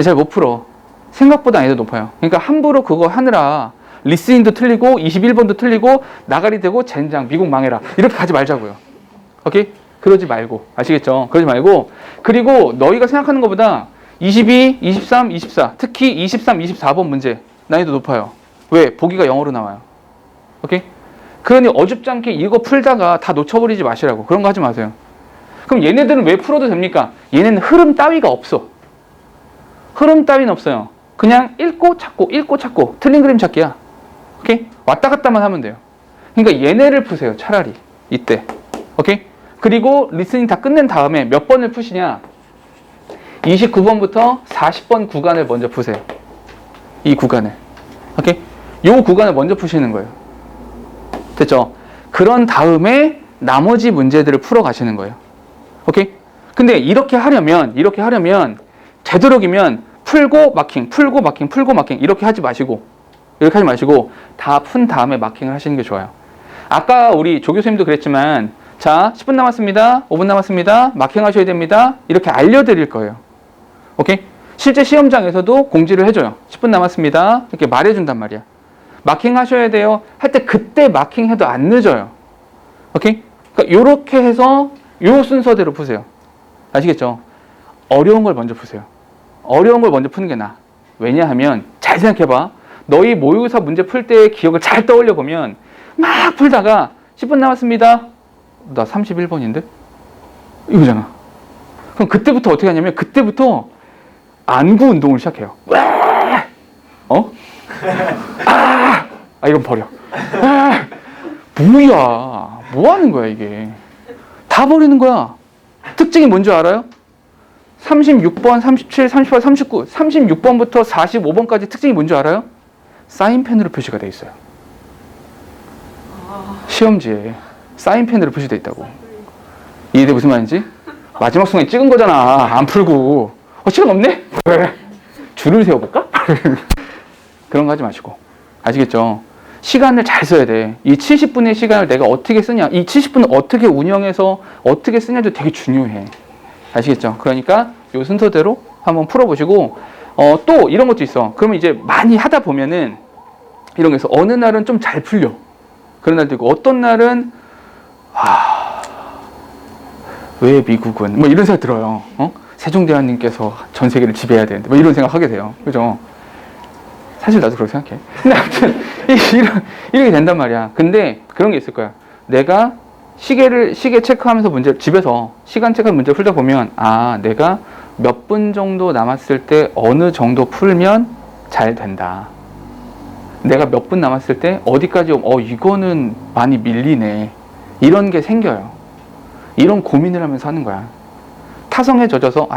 [SPEAKER 1] 잘 못 풀어. 생각보다 난이도 높아요. 그러니까 함부로 그거 하느라 리스닝도 틀리고 21번도 틀리고 나가리 되고 젠장 미국 망해라 이렇게 가지 말자고요. 오케이? 그러지 말고. 아시겠죠? 그러지 말고. 그리고 너희가 생각하는 것보다 22, 23, 24 특히 23, 24번 문제 난이도 높아요. 왜? 보기가 영어로 나와요. 오케이? 그러니 어줍지 않게 이거 풀다가 다 놓쳐버리지 마시라고. 그런 거 하지 마세요. 그럼 얘네들은 왜 풀어도 됩니까? 얘네는 흐름 따위가 없어. 흐름 따위는 없어요. 그냥 읽고 찾고 틀린 그림 찾기야. 오케이? 왔다 갔다만 하면 돼요. 그러니까 얘네를 푸세요. 차라리 이때. 오케이? 그리고 리스닝 다 끝낸 다음에 몇 번을 푸시냐? 29번부터 40번 구간을 먼저 푸세요. 이 구간을. 오케이? 요 구간을 먼저 푸시는 거예요. 됐죠? 그런 다음에 나머지 문제들을 풀어 가시는 거예요. 오케이? 근데 이렇게 하려면 되도록이면 풀고 마킹 이렇게 하지 마시고 다 푼 다음에 마킹을 하시는 게 좋아요. 아까 우리 조 교수님도 그랬지만 자, 10분 남았습니다. 5분 남았습니다. 마킹 하셔야 됩니다. 이렇게 알려드릴 거예요. 오케이? 실제 시험장에서도 공지를 해줘요. 10분 남았습니다. 이렇게 말해준단 말이야. 마킹 하셔야 돼요. 할 때 그때 마킹 해도 안 늦어요. 오케이? 그러니까 요렇게 해서 요 순서대로 푸세요. 아시겠죠? 어려운 걸 먼저 푸세요. 어려운 걸 먼저 푸는 게 나아. 왜냐하면 잘 생각해봐. 너희 모의고사 문제 풀 때의 기억을 잘 떠올려 보면 막 풀다가 10분 남았습니다. 나 31번인데? 이거잖아. 그럼 그때부터 어떻게 하냐면 그때부터 안구 운동을 시작해요. 이건 버려. 뭐야. 뭐 하는 거야 이게. 다 버리는 거야. 특징이 뭔지 알아요? 36번, 37, 38, 39, 36번부터 45번까지 특징이 뭔지 알아요? 사인펜으로 표시가 돼 있어요. 시험지에 사인펜으로 표시되어 있다고. 이해돼 무슨 말인지? 마지막 순간에 찍은 거잖아. 안 풀고. 시간 없네? 왜? 줄을 세워볼까? 그런 거 하지 마시고. 아시겠죠? 시간을 잘 써야 돼. 이 70분의 시간을 내가 어떻게 쓰냐. 이 70분을 어떻게 운영해서 어떻게 쓰냐도 되게 중요해. 아시겠죠? 그러니까 요 순서대로 한번 풀어보시고, 또 이런 것도 있어. 그러면 이제 많이 하다 보면은 이런 게 있어. 어느 날은 좀 잘 풀려. 그런 날도 있고, 어떤 날은, 왜 미국은? 뭐 이런 생각 들어요. 세종대왕님께서 전 세계를 지배해야 되는데, 뭐 이런 생각 하게 돼요. 그죠? 사실 나도 그렇게 생각해. 근데 아무튼, 이렇게 된단 말이야. 근데 그런 게 있을 거야. 내가 시계 체크하면서 집에서 시간 체크하면서 문제 풀다 보면, 내가 몇 분 정도 남았을 때 어느 정도 풀면 잘 된다. 내가 몇 분 남았을 때 어디까지 오면, 이거는 많이 밀리네. 이런 게 생겨요. 이런 고민을 하면서 하는 거야. 타성에 젖어서,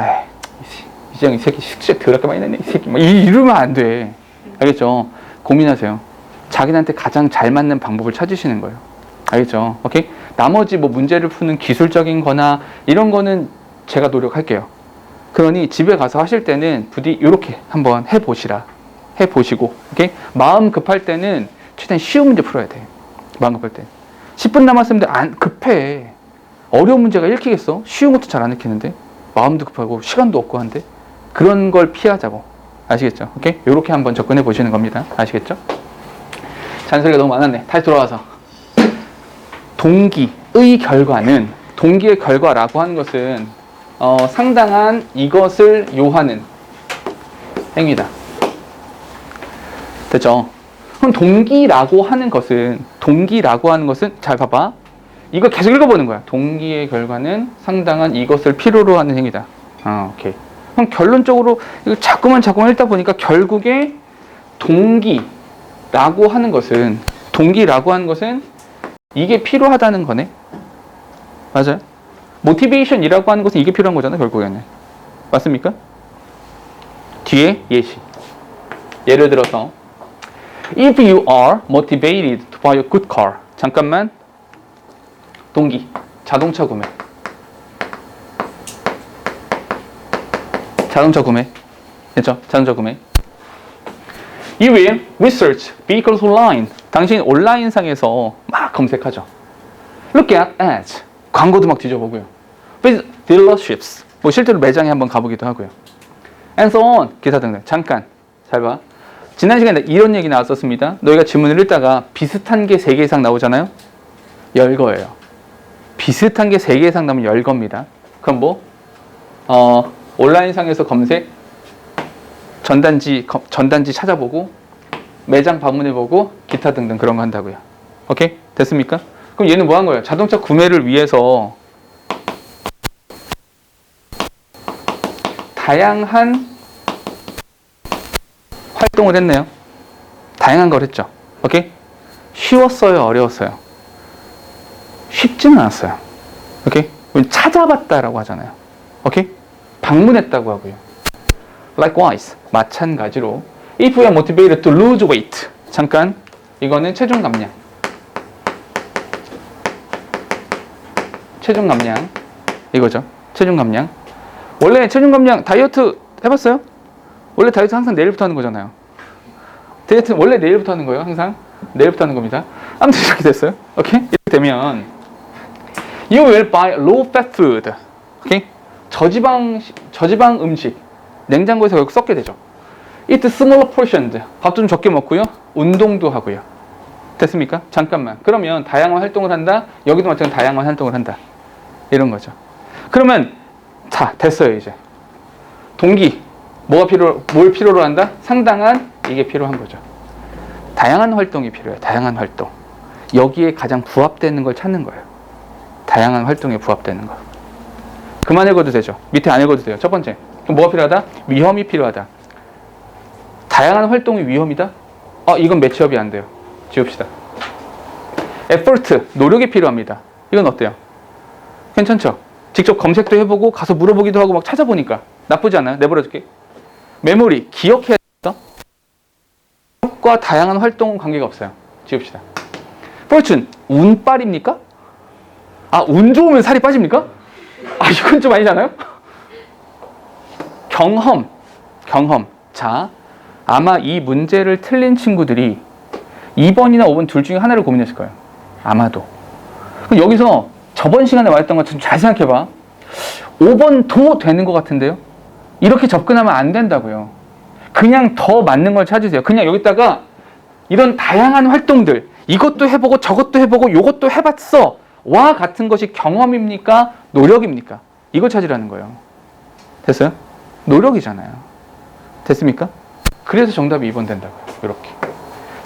[SPEAKER 1] 이 새끼 숙제 더럽게 많이 냈네. 이 새끼. 이러면 안 돼. 알겠죠? 고민하세요. 자기한테 가장 잘 맞는 방법을 찾으시는 거예요. 알겠죠? 오케이? 나머지 뭐 문제를 푸는 기술적인 거나 이런 거는 제가 노력할게요. 그러니 집에 가서 하실 때는 부디 이렇게 한번 해보시고, 오케이? 마음 급할 때는 최대한 쉬운 문제 풀어야 돼. 마음 급할 때. 10분 남았으면 안 급해. 어려운 문제가 읽히겠어? 쉬운 것도 잘 안 읽히는데? 마음도 급하고 시간도 없고 한데? 그런 걸 피하자고. 아시겠죠? 오케이? 요렇게 한번 접근해 보시는 겁니다. 아시겠죠? 잔소리가 너무 많았네. 다시 돌아와서. 동기의 결과라고 하는 것은 상당한 이것을 요하는 행위다. 됐죠? 그럼 동기라고 하는 것은 잘 봐봐. 이거 계속 읽어보는 거야. 동기의 결과는 상당한 이것을 필요로 하는 행위다. 오케이. 그럼 결론적으로 이거 자꾸만 읽다 보니까 결국에 동기라고 하는 것은 이게 필요하다는 거네. 맞아요? 모티베이션이라고 하는 것은 이게 필요한 거잖아, 결국에는. 맞습니까? 뒤에 예시. 예를 들어서 If you are motivated to buy a good car. 잠깐만. 동기. 자동차 구매. 됐죠? 자동차 구매. You will research vehicles online. 당신 온라인상에서 막 검색하죠. Look at ads. 광고도 막 뒤져보고요. Visit dealerships. 뭐 실제로 매장에 한번 가보기도 하고요. And so on. 기타 등등. 잠깐. 잘 봐. 지난 시간에 이런 얘기 나왔었습니다. 너희가 지문을 읽다가 비슷한 게 3개 이상 나오잖아요. 열 거예요. 비슷한 게 3개 이상 나오면 열 겁니다. 그럼 뭐? 온라인상에서 검색, 전단지 찾아보고, 매장 방문해보고, 기타 등등 그런 거 한다고요. 오케이? 됐습니까? 그럼 얘는 뭐 한 거예요? 자동차 구매를 위해서 다양한 활동을 했네요. 다양한 걸 했죠. 오케이? 쉬웠어요? 어려웠어요? 쉽지는 않았어요. 오케이? 찾아봤다라고 하잖아요. 오케이? 방문했다고 하고요. Likewise, 마찬가지로 If you are motivated to lose weight. 잠깐, 이거는 체중 감량. 이거죠. 체중 감량. 원래 체중 감량 다이어트 해봤어요? 원래 다이어트 항상 내일부터 하는 거잖아요. 다이어트는 원래 내일부터 하는 거예요. 항상 내일부터 하는 겁니다. 아무튼 이렇게 됐어요. 오케이? 이렇게 되면 You will buy low fat food. 오케이? 저지방 음식 냉장고에서 결국 썩게 되죠. Eat smaller portions. 밥 좀 적게 먹고요. 운동도 하고요. 됐습니까? 잠깐만. 그러면 다양한 활동을 한다. 여기도 마찬가지로 다양한 활동을 한다. 이런 거죠. 그러면 자, 됐어요, 이제. 동기. 뭘 필요로 한다? 상당한 이게 필요한 거죠. 다양한 활동이 필요해요. 다양한 활동. 여기에 가장 부합되는 걸 찾는 거예요. 다양한 활동에 부합되는 거. 그만 읽어도 되죠. 밑에 안 읽어도 돼요. 첫 번째. 그럼 뭐가 필요하다? 위험이 필요하다. 다양한 활동이 위험이다? 이건 매치업이 안 돼요. 지웁시다. effort, 노력이 필요합니다. 이건 어때요? 괜찮죠? 직접 검색도 해보고 가서 물어보기도 하고 막 찾아보니까 나쁘지 않아요? 내버려줄게. 메모리, 기억해야 된다. 기억과 다양한 활동은 관계가 없어요. 지웁시다. fortune, 운빨입니까? 운 좋으면 살이 빠집니까? 아, 이건 좀 아니잖아요? 경험. 자, 아마 이 문제를 틀린 친구들이 2번이나 5번 둘 중에 하나를 고민했을 거예요. 아마도. 그럼 여기서 저번 시간에 말했던 것처럼 잘 생각해봐. 5번도 되는 것 같은데요? 이렇게 접근하면 안 된다고요. 그냥 더 맞는 걸 찾으세요. 그냥 여기다가 이런 다양한 활동들, 이것도 해보고 저것도 해보고 요것도 해봤어 와 같은 것이 경험입니까? 노력입니까? 이걸 찾으라는 거예요. 됐어요? 노력이잖아요. 됐습니까? 그래서 정답이 2번 된다고요. 이렇게.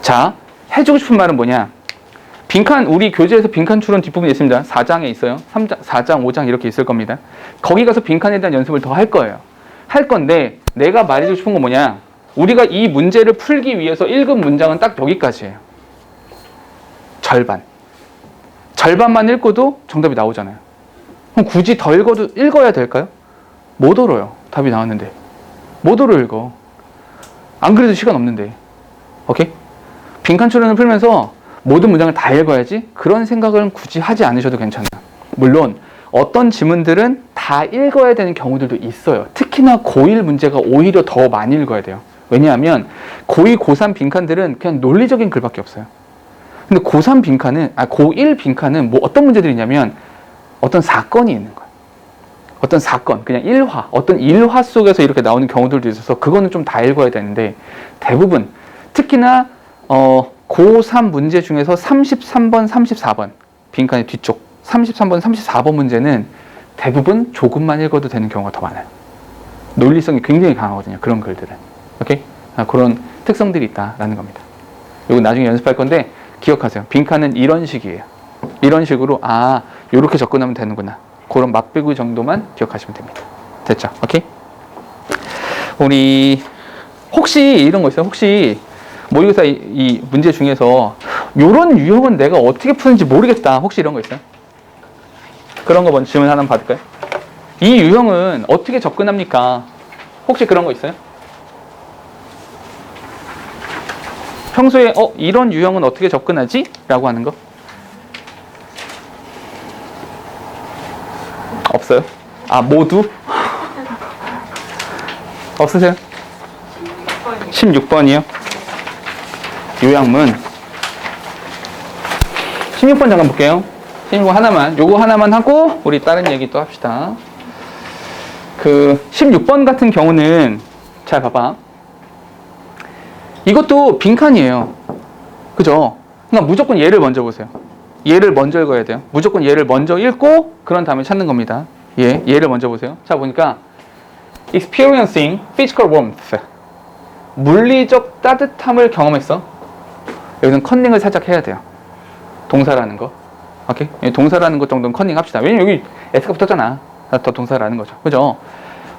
[SPEAKER 1] 자, 해주고 싶은 말은 뭐냐? 빈칸, 우리 교재에서 빈칸 추론 뒷부분에 있습니다. 4장에 있어요. 3장, 4장, 5장 이렇게 있을 겁니다. 거기 가서 빈칸에 대한 연습을 더 할 거예요. 할 건데 내가 말해주고 싶은 건 뭐냐? 우리가 이 문제를 풀기 위해서 읽은 문장은 딱 여기까지예요. 절반. 절반만 읽고도 정답이 나오잖아요. 그럼 굳이 더 읽어야 될까요? 못 얼어요. 답이 나왔는데. 못 얼어 읽어. 안 그래도 시간 없는데. 오케이? 빈칸 추론을 풀면서 모든 문장을 다 읽어야지? 그런 생각을 굳이 하지 않으셔도 괜찮아요. 물론 어떤 지문들은 다 읽어야 되는 경우들도 있어요. 특히나 고1 문제가 오히려 더 많이 읽어야 돼요. 왜냐하면 고2, 고3 빈칸들은 그냥 논리적인 글밖에 없어요. 근데 고3 빈칸은, 고1 빈칸은 뭐 어떤 문제들이 있냐면 어떤 사건이 있는 거예요. 어떤 사건, 그냥 일화, 어떤 일화 속에서 이렇게 나오는 경우들도 있어서 그거는 좀 다 읽어야 되는데 대부분, 특히나 고3 문제 중에서 33번, 34번 빈칸의 뒤쪽 33번, 34번 문제는 대부분 조금만 읽어도 되는 경우가 더 많아요. 논리성이 굉장히 강하거든요. 그런 글들은. 오케이? 그런 특성들이 있다라는 겁니다. 이거 나중에 연습할 건데 기억하세요. 빈칸은 이런 식이에요. 이런 식으로 요렇게 접근하면 되는구나. 그런 맛배기 정도만 기억하시면 됩니다. 됐죠? 오케이? 우리 혹시 이런 거 있어요? 혹시 모의고사 이 문제 중에서 요런 유형은 내가 어떻게 푸는지 모르겠다. 혹시 이런 거 있어요? 그런 거 먼저 질문 하나 받을까요? 이 유형은 어떻게 접근합니까? 혹시 그런 거 있어요? 평소에 이런 유형은 어떻게 접근하지? 라고 하는 거? 없어요? 모두? 없으세요? 16번이요? 요양문 16번 잠깐 볼게요. 16번 하나만, 요거 하나만 하고 우리 다른 얘기 또 합시다. 16번 같은 경우는 잘 봐봐. 이것도 빈칸이에요. 그죠? 그러니까 무조건 얘를 먼저 보세요. 얘를 먼저 읽어야 돼요. 무조건 얘를 먼저 읽고 그런 다음에 찾는 겁니다. 얘를 먼저 보세요. 자, 보니까 experiencing physical warmth. 물리적 따뜻함을 경험했어. 여기는 컨닝을 살짝 해야 돼요. 동사라는 거. 오케이? 동사라는 것 정도는 컨닝 합시다. 왜냐면 여기 S가 붙었잖아. 더 동사라는 거죠. 그죠?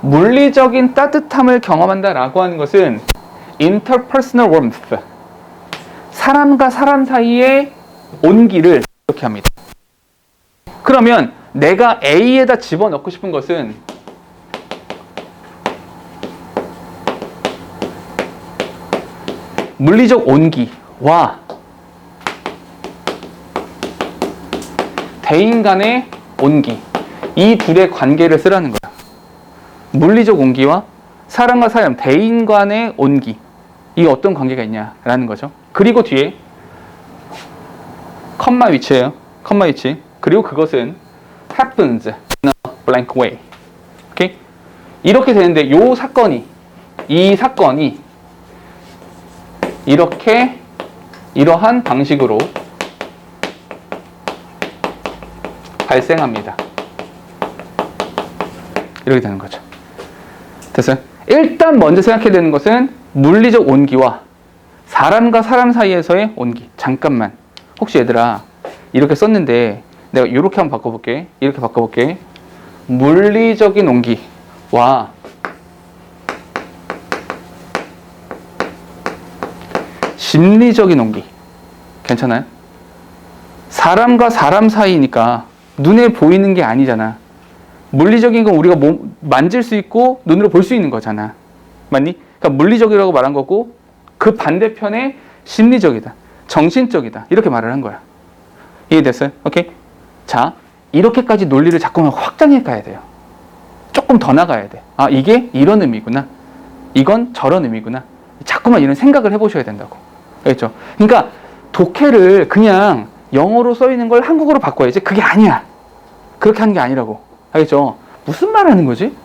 [SPEAKER 1] 물리적인 따뜻함을 경험한다라고 하는 것은 interpersonal warmth. 사람과 사람 사이의 온기를 이렇게 합니다. 그러면 내가 A에다 집어넣고 싶은 것은 물리적 온기와 대인 간의 온기, 이 둘의 관계를 쓰라는 거야. 물리적 온기와 사람과 사람, 대인 간의 온기, 이게 어떤 관계가 있냐라는 거죠. 그리고 뒤에 컴마 위치예요. 컴마 위치. 그리고 그것은 happens in a blank way. 오케이? 이렇게 되는데 이 사건이 이러한 방식으로 발생합니다. 이렇게 되는 거죠. 됐어요? 일단 먼저 생각해야 되는 것은 물리적 온기와 사람과 사람 사이에서의 온기. 잠깐만. 혹시 얘들아 이렇게 썼는데 내가 이렇게 한번 바꿔볼게. 이렇게 바꿔볼게. 물리적인 온기와 심리적인 온기. 괜찮아요? 사람과 사람 사이니까 눈에 보이는 게 아니잖아. 물리적인 건 우리가 만질 수 있고 눈으로 볼 수 있는 거잖아. 맞니? 그러니까 물리적이라고 말한 거고 그 반대편에 심리적이다. 정신적이다. 이렇게 말을 한 거야. 이해됐어요? 오케이? 자, 이렇게까지 논리를 자꾸만 확장해 가야 돼요. 조금 더 나가야 돼. 아, 이게 이런 의미구나. 이건 저런 의미구나. 자꾸만 이런 생각을 해보셔야 된다고. 알겠죠? 그러니까 독해를 그냥 영어로 써 있는 걸 한국어로 바꿔야지. 그게 아니야. 그렇게 하는 게 아니라고. 알겠죠? 무슨 말 하는 거지?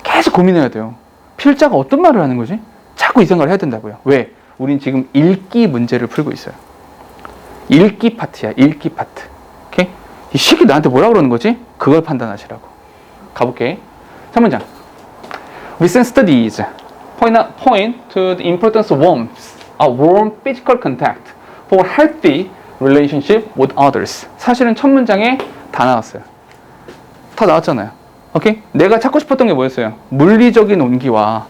[SPEAKER 1] 계속 고민해야 돼요. 필자가 어떤 말을 하는 거지? 자꾸 이 생각을 해야 된다고요. 왜? 우린 지금 읽기 문제를 풀고 있어요. 읽기 파트야. 읽기 파트. 오케이? 이 새끼 나한테 뭐라 그러는 거지? 그걸 판단하시라고. 가볼게. 3문장. Recent studies point to the importance of warm physical contact for healthy relationship with others. 사실은 첫 문장에 다 나왔어요. 다 나왔잖아요. 오케이? 내가 찾고 싶었던 게 뭐였어요? 물리적인 온기와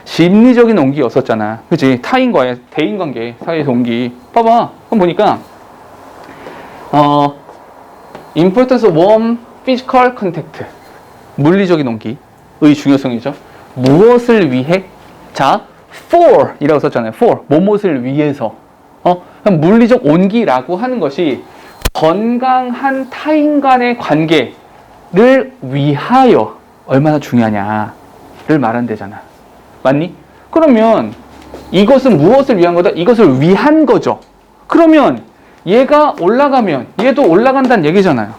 [SPEAKER 1] 심리적인 온기였었잖아. 그치? 타인과의 대인관계 사이에서 온기. 봐봐. 그럼 보니까 importance of warm physical contact. 물리적인 온기의 중요성이죠. 무엇을 위해? 자, for 이라고 썼잖아요. for. 무엇을 위해서. 그럼 물리적 온기라고 하는 것이 건강한 타인 간의 관계를 위하여 얼마나 중요하냐를 말하는 데잖아. 맞니? 그러면 이것은 무엇을 위한 거다? 이것을 위한 거죠. 그러면 얘가 올라가면 얘도 올라간다는 얘기잖아요.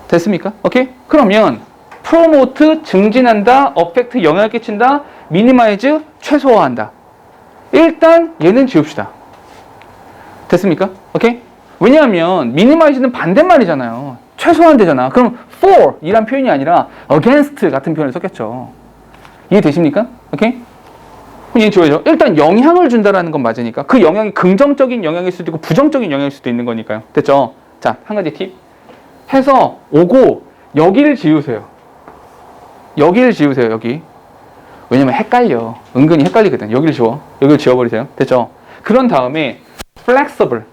[SPEAKER 1] 됐습니까? 오케이? 그러면 프로모트 증진한다, 어펙트 영향을 끼친다, 미니마이즈 최소화한다. 일단 얘는 지웁시다. 됐습니까? 오케이? 왜냐하면 미니마이즈는 반대말이잖아요. 최소화한대잖아. 그럼 for 이란 표현이 아니라 against 같은 표현을 썼겠죠. 이해되십니까? 오케이? 그럼 얘 지워야죠. 일단 영향을 준다라는 건 맞으니까 그 영향이 긍정적인 영향일 수도 있고 부정적인 영향일 수도 있는 거니까요. 됐죠? 자, 한 가지 팁. 해서 오고 여기를 지우세요. 여기를 지우세요. 여기. 왜냐면 헷갈려. 은근히 헷갈리거든. 여기를 지워. 여기를 지워버리세요. 됐죠? 그런 다음에 flexible.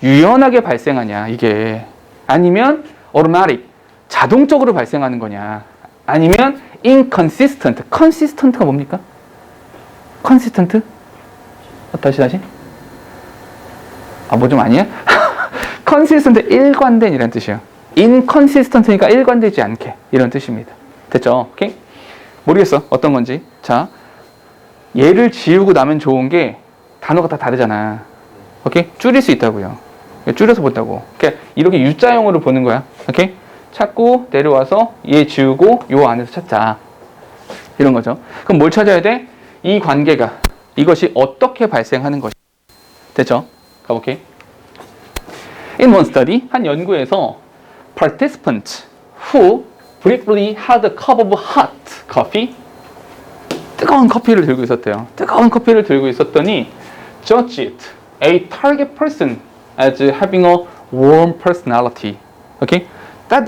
[SPEAKER 1] 유연하게 발생하냐 이게. 아니면 automatic. 자동적으로 발생하는 거냐. 아니면 inconsistent. consistent가 뭡니까? consistent? 다시. 아, 뭐 좀 아니야? consistent 일관된 이란 뜻이에요. inconsistent니까 일관되지 않게 이런 뜻입니다. 됐죠? 오케이? 모르겠어. 어떤 건지. 자, 얘를 지우고 나면 좋은 게 단어가 다 다르잖아. 오케이? 줄일 수 있다고요. 줄여서 본다고. 그러니까 이렇게 U자형으로 보는 거야. 오케이? 찾고 내려와서 얘 지우고 요 안에서 찾자. 이런 거죠. 그럼 뭘 찾아야 돼? 이 관계가 이것이 어떻게 발생하는 것이. 됐죠? 가볼게. In one study, 한 연구에서 participants who briefly had a cup of hot coffee, 뜨거운 커피를 들고 있었대요. 뜨거운 커피를 들고 있었더니 judged a target person as having a warm personality. 오케이?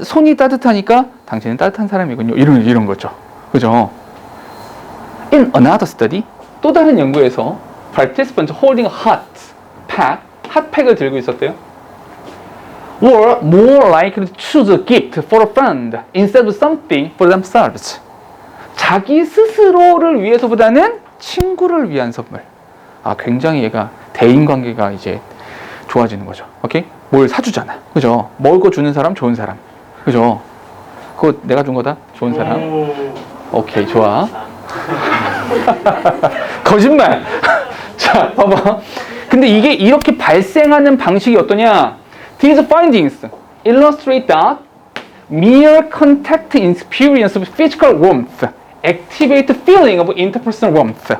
[SPEAKER 1] 손이 따뜻하니까 당신은 따뜻한 사람이군요. 이런 거죠. 그죠? In another study, 또 다른 연구에서 participants holding a hot pack, 핫팩을 들고 있었대요. were more likely to choose a gift for a friend instead of something for themselves. 자기 스스로를 위해서보다는 친구를 위한 선물. 아, 굉장히 얘가 대인관계가 이제 좋아지는 거죠. 오케이? 뭘 사주잖아. 그죠? 먹을 거 주는 사람, 좋은 사람. 그죠? 그거 내가 준 거다? 좋은 사람. 오케이, 좋아. 거짓말! 자, 봐봐. 근데 이게 이렇게 발생하는 방식이 어떠냐? These findings illustrate that mere contact experience of physical warmth activate the feeling of interpersonal warmth.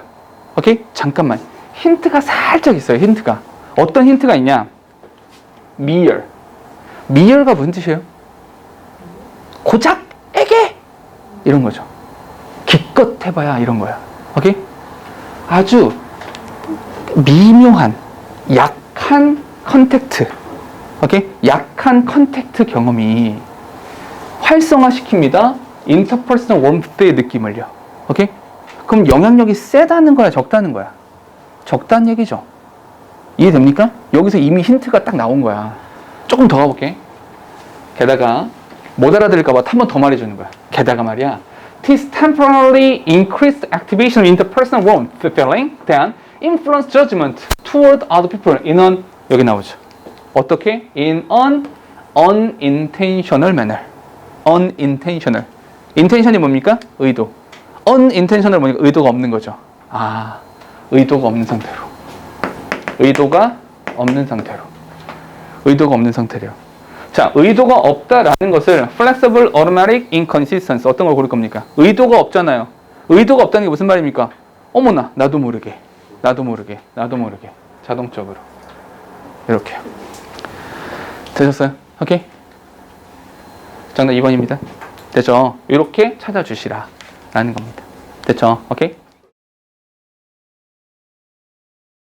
[SPEAKER 1] 오케이? 잠깐만. 힌트가 살짝 있어요. 힌트가. 어떤 힌트가 있냐? mere. mere가 무슨 뜻이에요? 고작, 에게! 이런 거죠. 기껏 해봐야 이런 거야. 오케이? 아주 미묘한, 약한 컨택트. 오케이? 약한 컨택트 경험이 활성화시킵니다. 인터퍼스널 웜프의 느낌을요. 오케이? 그럼 영향력이 세다는 거야, 적다는 거야? 적다는 얘기죠. 이해됩니까? 여기서 이미 힌트가 딱 나온 거야. 조금 더 가볼게. 게다가 못 알아들을까봐 한 번 더 말해주는 거야. 게다가 말이야. This temporarily increased activation of interpersonal warmth feeling then influence judgment toward other people in an, 여기 나오죠. 어떻게? In an unintentional manner. unintentional. intention이 뭡니까? 의도. unintentional 뭐니까 의도가 없는 거죠. 아, 의도가 없는 상태로. 의도가 없는 상태로. 의도가 없는 상태래요. 자, 의도가 없다라는 것을 flexible automatic inconsistence 어떤 걸 고를 겁니까? 의도가 없잖아요. 의도가 없다는 게 무슨 말입니까? 어머나, 나도 모르게 자동적으로 이렇게요. 되셨어요? 오케이? 정답 2번입니다. 됐죠? 이렇게 찾아주시라 라는 겁니다. 됐죠? 오케이?